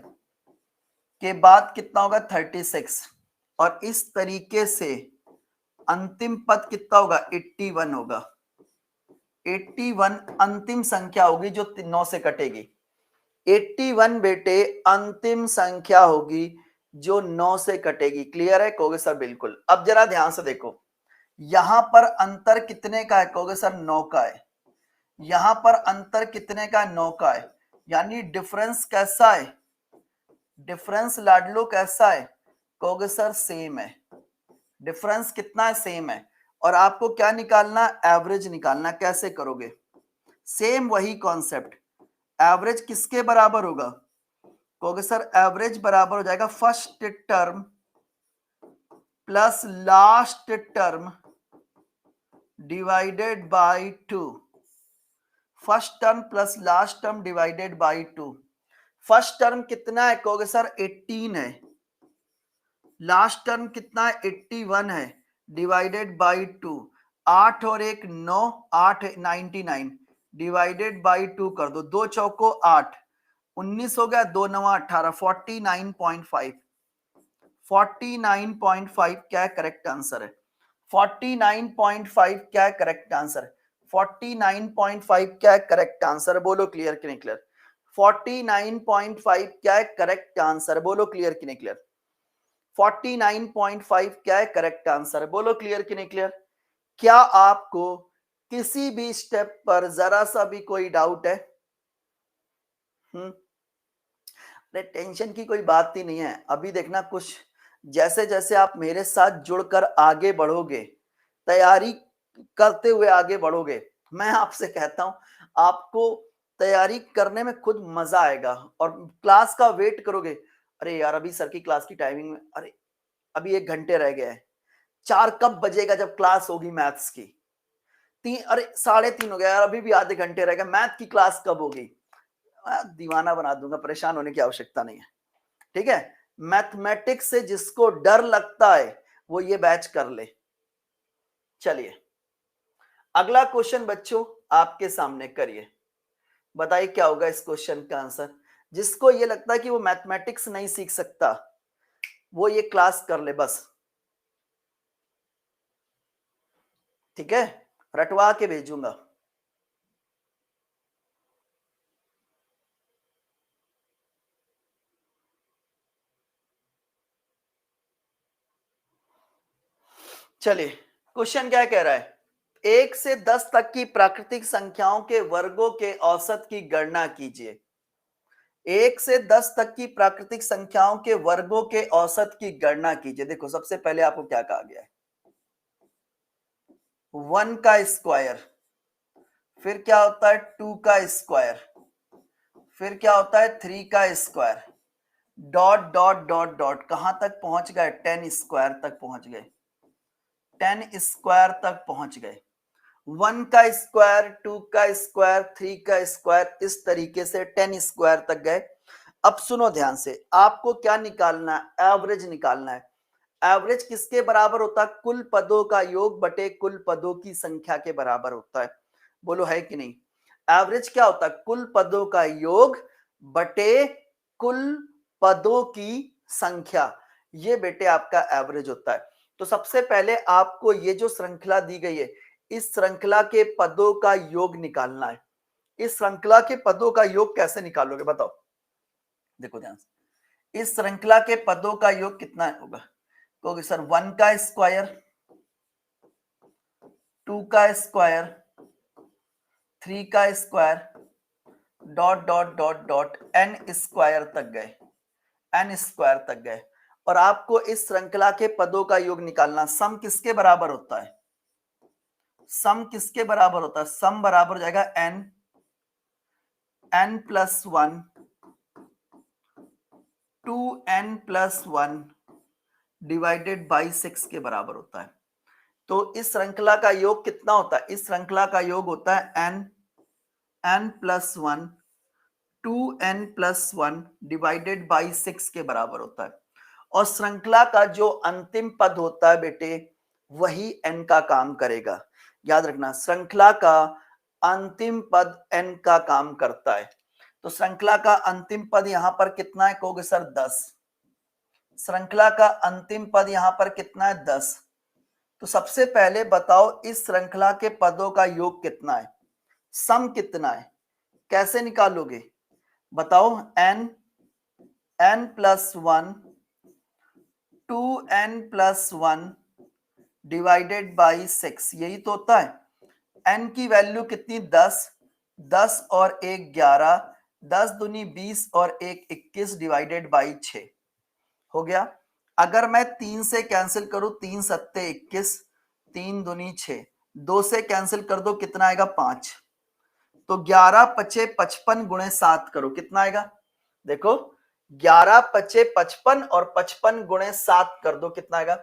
के बाद कितना होगा 36 और इस तरीके से अंतिम पद कितना होगा 81 होगा। 81 अंतिम संख्या होगी जो 9 से कटेगी। 81 बेटे अंतिम संख्या होगी जो 9 से कटेगी। क्लियर है? कहोगे सर बिल्कुल। अब जरा ध्यान से देखो, यहां पर अंतर कितने का है? कहोगे सर 9 का है। यहां पर अंतर कितने का? 9 का है। यानी डिफरेंस कैसा है? डिफरेंस लाडलो कैसा है? कहोगे सर सेम है। डिफरेंस कितना है? सेम है। और आपको क्या निकालना? एवरेज निकालना। कैसे करोगे? सेम वही कॉन्सेप्ट। एवरेज किसके बराबर होगा? कहोगे सर एवरेज बराबर हो जाएगा first term plus last term divided by 2। First term plus last term divided by 2। First term कितना है? कहोगे सर 18 है। लास्ट टर्म कितना है? 81 है डिवाइडेड बाय 2। 8 और 1 9, 8 99 डिवाइडेड बाय 2 कर दो। 2 चौको 8, 19 हो गया। 2 9 18 49.5। 49.5 क्या है? करेक्ट आंसर है। 49.5 क्या है? Correct answer. 49.5 क्या है? Correct answer. बोलो क्लियर कि नहीं क्लियर? 49.5 क्या है? Correct answer. बोलो क्लियर कि नहीं क्लियर? 49.5 क्या है? Correct answer. बोलो क्लियर कि नहीं क्लियर? क्या आपको किसी भी स्टेप पर जरा सा भी कोई डाउट है? टेंशन की कोई बात ही नहीं है। अभी देखना, कुछ जैसे जैसे आप मेरे साथ जुड़कर आगे बढ़ोगे, तैयारी करते हुए आगे बढ़ोगे, मैं आपसे कहता हूं आपको तैयारी करने में खुद मजा आएगा और क्लास का वेट करोगे। अरे यार अभी सर की क्लास की टाइमिंग में, अरे अभी 1 घंटे रह गया है, 4 कब बजेगा जब क्लास होगी मैथ्स की? 3, अरे 3:30 हो गया यार, अभी भी आधे घंटे रह गए, मैथ की क्लास कब होगी? दीवाना बना दूंगा, परेशान होने की आवश्यकता नहीं है। ठीक है? मैथमेटिक्स से जिसको डर लगता है वो ये बैच कर ले। चलिए अगला क्वेश्चन बच्चों आपके सामने करिए, बताइए क्या होगा इस क्वेश्चन का आंसर। जिसको ये लगता है कि वो मैथमेटिक्स नहीं सीख सकता वो ये क्लास कर ले बस। ठीक है? रटवा के भेजूंगा। चलिए क्वेश्चन क्या कह रहा है? 1 से 10 तक की प्राकृतिक संख्याओं के वर्गों के औसत की गणना कीजिए। 1 से 10 तक की प्राकृतिक संख्याओं के वर्गों के औसत की गणना कीजिए। देखो सबसे पहले आपको क्या कहा गया है? 1 का स्क्वायर, फिर क्या होता है 2 का स्क्वायर, फिर क्या होता है 3 का square, dot dot dot dot कहां तक पहुंच गए? 10 स्क्वायर तक पहुंच गए। 10 स्क्वायर तक पहुंच गए। 1 का स्क्वायर, 2 का स्क्वायर, 3 का स्क्वायर, इस तरीके से 10 स्क्वायर तक गए। अब सुनो ध्यान से, आपको क्या निकालना है? एवरेज निकालना है। एवरेज किसके बराबर होता है? कुल पदों का योग बटे कुल पदों की संख्या के बराबर होता है। बोलो है कि नहीं? एवरेज क्या होता है? कुल पदों का योग बटे कुल पदों की संख्या, ये बेटे आपका एवरेज होता है। तो सबसे पहले आपको ये जो श्रृंखला दी गई है, इस श्रृंखला के पदों का योग निकालना है। इस श्रृंखला के पदों का योग कैसे निकालोगे बताओ? देखो ध्यान से, इस श्रृंखला के पदों का योग कितना होगा? कहोगे सर 1 का स्क्वायर, 2 का स्क्वायर, 3 का square, dot dot dot dot n square तक गए। n स्क्वायर तक गए। और आपको इस श्रृंखला के पदों का योग निकालना। सम किसके बराबर होता है? सम किसके बराबर होता है? सम बराबर हो जाएगा n plus 1 2n plus 1 divided by 6 के बराबर होता है। तो इस श्रृंखला का योग कितना होता है? इस श्रृंखला का योग होता है n plus 1 2n plus 1 divided by 6 के बराबर होता है। और श्रृंखला का जो अंतिम पद होता है बेटे वही n का काम करेगा। याद रखना, श्रृंखला का अंतिम पद n का काम करता है। तो श्रृंखला का अंतिम पद यहां पर कितना है? कहोगे सर 10। श्रृंखला का अंतिम पद यहां पर कितना है 10। तो सबसे पहले बताओ इस श्रृंखला के पदों का योग कितना है, सम कितना है, कैसे निकालोगे बताओ। n plus 1 2n plus 1 divided by 6, यही तो होता है। n की वैल्यू कितनी 10, 10 और 1 11, 10 दूनी 20 और 1 21 डिवाइडेड बाई 6 हो गया। अगर मैं 3 से कैंसिल करूं, 3 सत्ते 21, 3 दूनी 6, 2 से कैंसिल कर दो कितना आएगा 5। तो 11 पचे 55 गुणे 7 करो कितना आएगा, देखो 11 पचे 55 और 55 गुणे 7 कर दो कितना आएगा,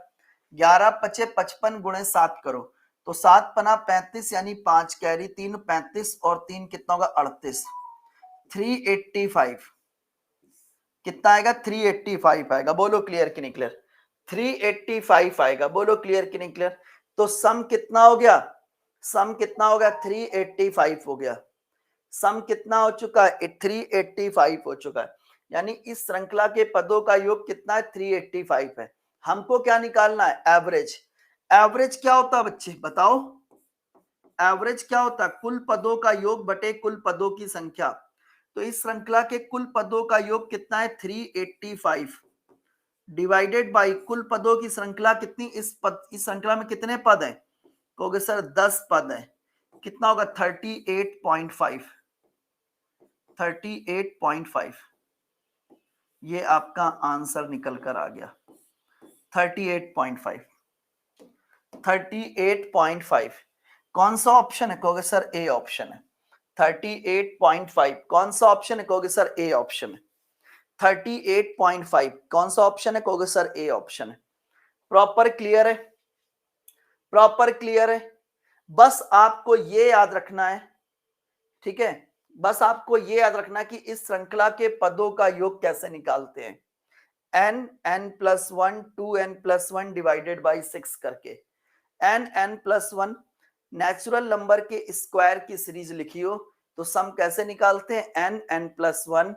11 पचे 55 गुणे 7 करो तो 7 पना 35 यानी 5 कैरी, 3 35 और 3 कितना होगा 38, 385 कितना आएगा 385 आएगा। बोलो क्लियर कि नहीं क्लियर, 385 आएगा। बोलो क्लियर कि नहीं क्लियर। तो सम कितना हो गया, सम कितना हो गया 385 हो गया। सम कितना हो चुका है 385 हो चुका है। यानी इस श्रृंखला के पदों का योग कितना है 385 है। हमको क्या निकालना है एवरेज। एवरेज क्या होता है बच्चे बताओ, एवरेज क्या होता है कुल पदों का योग बटे कुल पदों की संख्या। तो इस श्रृंखला के कुल पदों का योग कितना है 385 डिवाइडेड बाई कुल पदों की श्रृंखला कितनी, इस श्रृंखला में कितने पद हैं, कहोगे सर 10 पद हैं, कितना होगा 38.5, 38.5 ये आपका आंसर निकल कर आ गया 38.5, 38.5 कौन सा ऑप्शन है, कहोगे सर ए ऑप्शन है। 38.5 कौन सा ऑप्शन है, कहोगे सर ए ऑप्शन है। 38.5 कौन सा ऑप्शन है, कहोगे सर ए ऑप्शन है। प्रॉपर क्लियर है, प्रॉपर क्लियर है। बस आपको ये याद रखना है, ठीक है, बस आपको ये याद रखना कि इस श्रृंखला के पदों का योग कैसे निकालते हैं। n plus 1 2n plus 1 divided by 6 करके, n प्लस 1 नेचुरल नंबर के स्क्वायर की सीरीज लिखी हो तो सम कैसे निकालते हैं n plus 1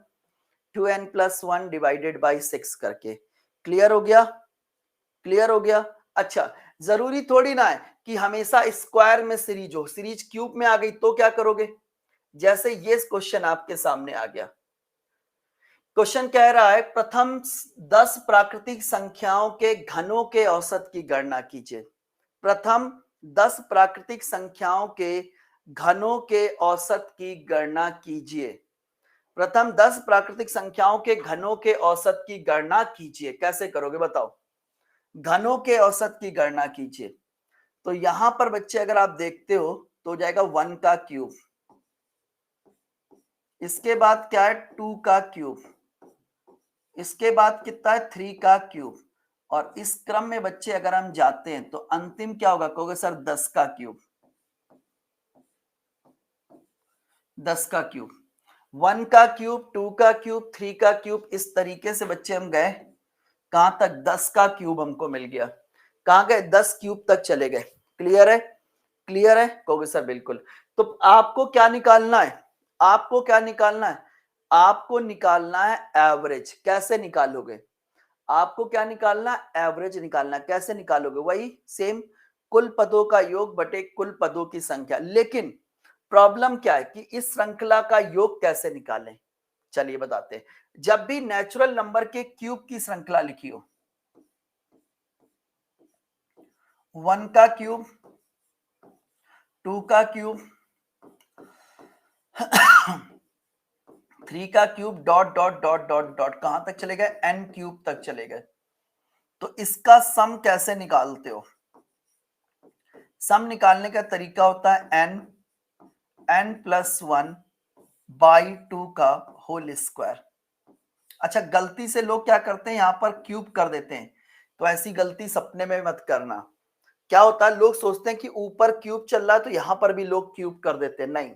2n plus 1 divided by 6 करके। क्लियर हो गया, क्लियर हो गया। अच्छा जरूरी थोड़ी ना है कि हमेशा स्क्वायर में सीरीज हो, सीरीज क्यूब में आ गई तो क्या करोगे, जैसे ये क्वेश्चन आपके सामने आ गया। क्वेश्चन कह रहा है प्रथम 10 प्राकृतिक संख्याओं के घनों के औसत की गणना कीजिए। प्रथम 10 प्राकृतिक संख्याओं के घनों के औसत की गणना कीजिए। प्रथम 10 प्राकृतिक संख्याओं के घनों के औसत की गणना कीजिए। कैसे करोगे बताओ, घनों के औसत की गणना कीजिए। तो यहां पर बच्चे अगर आप देखते हो तो हो जाएगा 1 का क्यूब, इसके बाद क्या है 2 का क्यूब, इसके बाद कितना है 3 का क्यूब, और इस क्रम में बच्चे अगर हम जाते हैं तो अंतिम क्या होगा, कहोगे सर 10 का क्यूब, 10 का क्यूब, 1 का क्यूब 2 का क्यूब 3 का क्यूब। इस तरीके से बच्चे हम गए कहां तक, 10 का क्यूब हमको मिल गया। कहां गए 10 क्यूब तक चले गए। क्लियर है, क्लियर है, कहोगे सर बिल्कुल। तो आपको क्या निकालना है, आपको क्या निकालना है, आपको निकालना है एवरेज। कैसे निकालोगे, आपको क्या निकालना है एवरेज निकालना। कैसे निकालोगे, वही सेम कुल पदों का योग बटे कुल पदों की संख्या। लेकिन प्रॉब्लम क्या है कि इस श्रृंखला का योग कैसे निकालें, चलिए बताते हैं। जब भी नेचुरल नंबर के क्यूब की श्रृंखला लिखी हो, 1 का क्यूब 2 का क्यूब 3 का cube dot dot dot dot dot कहां तक चले गए, n क्यूब तक चले गए। तो इसका सम कैसे निकालते हो, सम निकालने का तरीका होता है n प्लस 1 बाई 2 का होल स्क्वायर। अच्छा गलती से लोग क्या करते हैं, यहां पर क्यूब कर देते हैं, तो ऐसी गलती सपने में मत करना। क्या होता है लोग सोचते हैं कि ऊपर क्यूब चल रहा है तो यहां पर भी लोग क्यूब कर देते हैं, नहीं,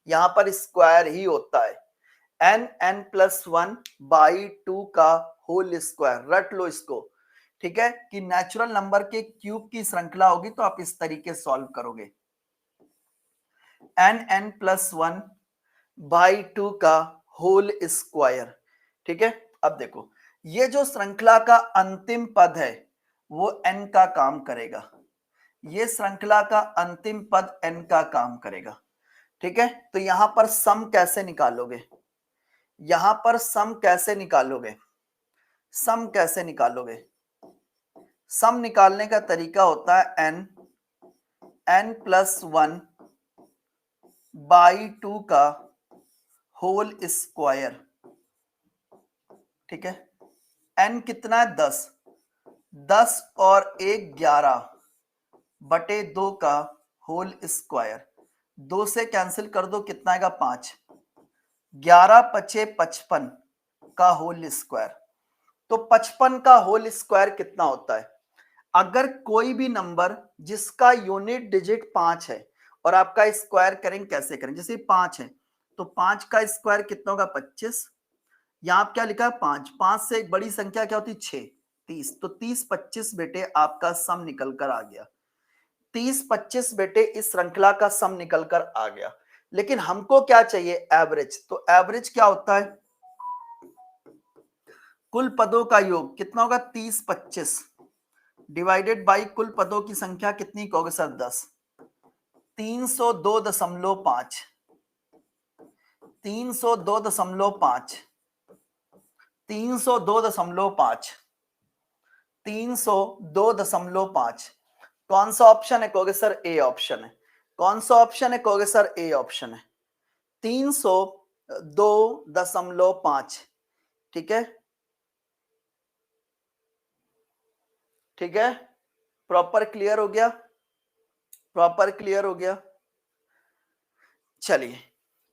यहां पर स्क्वायर ही होता है। n प्लस 1 बाई 2 का होल स्क्वायर, रट लो इसको, ठीक है, कि नेचुरल नंबर के क्यूब की श्रृंखला होगी तो आप इस तरीके सॉल्व करोगे। n प्लस 1 बाई 2 का होल स्क्वायर, ठीक है। अब देखो ये जो श्रृंखला का अंतिम पद है वो n का काम करेगा, ये श्रृंखला का अंतिम पद n का काम करेगा। ठीक है, तो यहां पर सम कैसे निकालोगे, यहां पर सम कैसे निकालोगे, सम कैसे निकालोगे? सम निकालने का तरीका होता है n प्लस 1 बाई 2 का होल स्क्वायर। ठीक है, n कितना है 10, 10 और 1 11 बटे 2 का होल स्क्वायर, 2 से कैंसिल कर दो, कितना आएगा 5, 11 पचे 55 का होल स्क्वायर। तो 55 का होल स्क्वायर कितना होता है? अगर कोई भी नंबर जिसका यूनिट डिजिट 5 है और आपका स्क्वायर करेंगे, कैसे करेंगे? जैसे 5 है तो 5 का स्क्वायर कितना होगा 25, यहां क्या लिखा है 5, 5 से एक बड़ी संख्या क्या होती है 6, 30, तो 30 25 बेटे आपका सम निकल कर आ गया, 30 25 बेटे इस श्रृंखला का सम निकल कर आ गया। लेकिन हमको क्या चाहिए? एवरेज। तो एवरेज क्या होता है? कुल पदों का योग कितना होगा 30 25 डिवाइडेड बाई कुल पदों की संख्या कितनी कहोगे सर? 10, 302.5, 302.5, 302.5, 302.5। कौन सा ऑप्शन है कहोगे सर? ए ऑप्शन है। कौन सा ऑप्शन है कहोगे सर? ए ऑप्शन है, 302.5। ठीक है, ठीक है, प्रॉपर क्लियर हो गया, प्रॉपर क्लियर हो गया। चलिए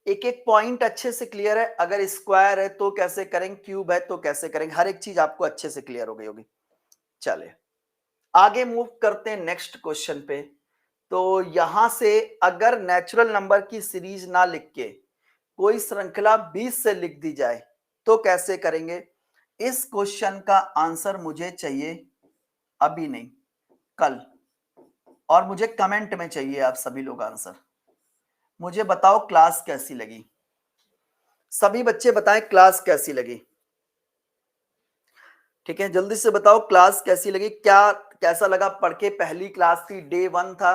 एक एक पॉइंट अच्छे से क्लियर है। अगर स्क्वायर है तो कैसे करेंगे, क्यूब है तो कैसे करेंगे, हर एक चीज आपको अच्छे से क्लियर हो गई होगी। चलिए आगे मूव करते हैं नेक्स्ट क्वेश्चन पे। तो यहां से अगर नेचुरल नंबर की सीरीज ना लिख के कोई श्रृंखला 20 से लिख दी जाए तो कैसे करेंगे? इस क्वेश्चन का आंसर मुझे चाहिए अभी नहीं, कल, और मुझे कमेंट में चाहिए आप सभी लोग आंसर। मुझे बताओ क्लास कैसी लगी, सभी बच्चे बताएं क्लास कैसी लगी। ठीक है, जल्दी से बताओ क्लास कैसी लगी, क्या कैसा लगा पढ़ के? पहली क्लास थी, डे 1 था,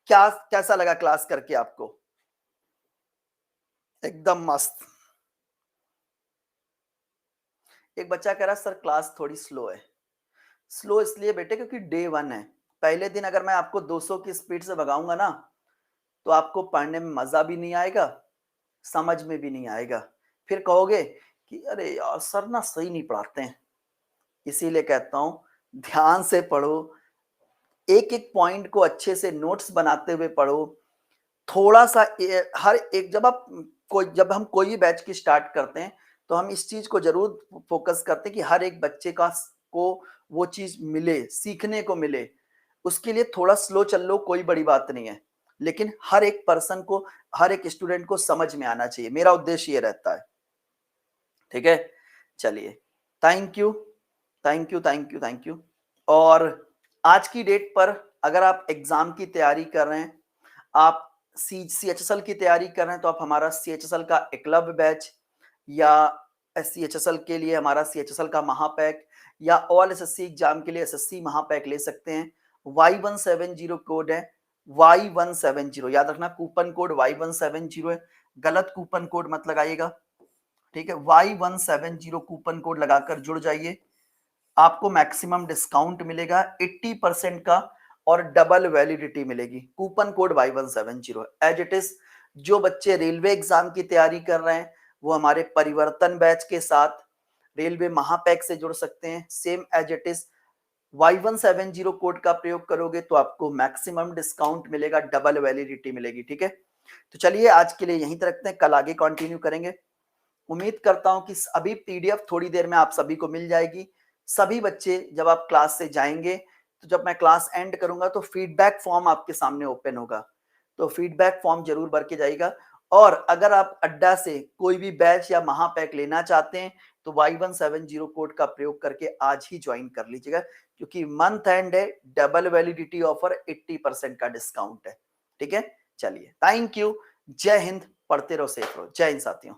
क्या कैसा लगा क्लास करके आपको? एकदम मस्त। एक बच्चा कह रहा सर क्लास थोड़ी स्लो है। स्लो इसलिए बेटे क्योंकि डे 1 है। पहले दिन अगर मैं आपको 200 की स्पीड से भगाऊंगा ना तो आपको पढ़ने में मजा भी नहीं आएगा, समझ में भी नहीं आएगा, फिर कहोगे कि अरे यार सर ना सही नहीं पढ़ाते हैं। इसीलिए कहता हूं ध्यान से पढ़ो, एक एक पॉइंट को अच्छे से नोट्स बनाते हुए पढ़ो। थोड़ा सा हर एक जब हम कोई भी बैच की स्टार्ट करते हैं तो हम इस चीज को जरूर फोकस करते हैं कि हर एक बच्चे को वो चीज मिले, सीखने को मिले। उसके लिए थोड़ा स्लो चल लो, कोई बड़ी बात नहीं है, लेकिन हर एक पर्सन को, हर एक स्टूडेंट को समझ में आना चाहिए, मेरा उद्देश्य ये रहता है। ठीक है, चलिए thank you, thank you, thank you, thank you. और आज की डेट पर अगर आप एग्जाम की तैयारी कर रहे हैं, आप CHSL की तैयारी कर रहे हैं, तो आप हमारा CHSL का एकलव्य बैच या CHSL के लिए हमारा CHSL का महापैक या ऑल SSC एग्जाम के लिए SSC महापैक ले सकते हैं। Y170 कोड है, Y170 याद रखना, कूपन कोड Y170 है, गलत कूपन कोड मत लगाइएगा। ठीक है, Y170 कूपन कोड लगाकर जुड़ जाइए, आपको मैक्सिमम डिस्काउंट मिलेगा 80% का और डबल वैलिडिटी मिलेगी। Coupon code Y170 as it is. जो बच्चे रेलवे एग्जाम की तैयारी कर रहे हैं वो हमारे परिवर्तन बैच के साथ रेलवे महापैक से जुड़ सकते हैं, same as it is. Y170 code का प्रयोग करोगे तो आपको मैक्सिमम डिस्काउंट मिलेगा, डबल वैलिडिटी मिलेगी। ठीक है, तो चलिए आज के लिए यहीं तक रखते हैं, कल आगे कंटिन्यू करेंगे। उम्मीद करता हूं कि अभी PDF थोड़ी देर में आप सभी को मिल जाएगी। सभी बच्चे जब आप क्लास से जाएंगे तो जब मैं क्लास एंड करूंगा तो फीडबैक फॉर्म आपके सामने ओपन होगा, तो फीडबैक फॉर्म जरूर भर के जाइएगा। और अगर आप अड्डा से कोई भी बैच या महापैक लेना चाहते हैं तो Y170 कोड का प्रयोग करके आज ही ज्वाइन कर लीजिएगा, क्योंकि मंथ एंड है, डबल वैलिडिटी ऑफर, 80% का डिस्काउंट है। ठीक है, चलिए थैंक यू, जय हिंद, पढ़ते रहो, सेफ रहो, जय हिंद साथियों।